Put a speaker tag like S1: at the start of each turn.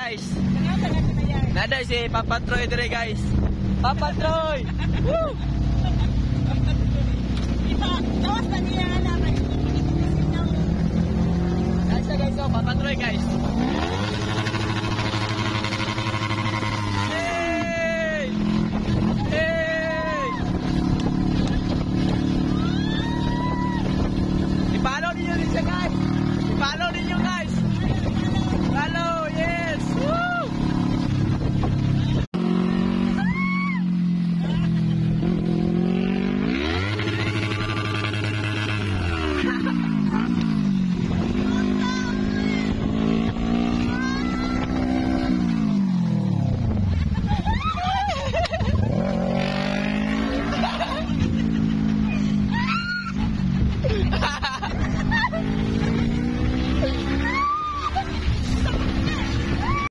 S1: guys. Nada si Papa Troy dire guys. Papa Troy. Woo!
S2: Tawas na niya anak.
S1: Nasa guys, oh, Papa Troy guys.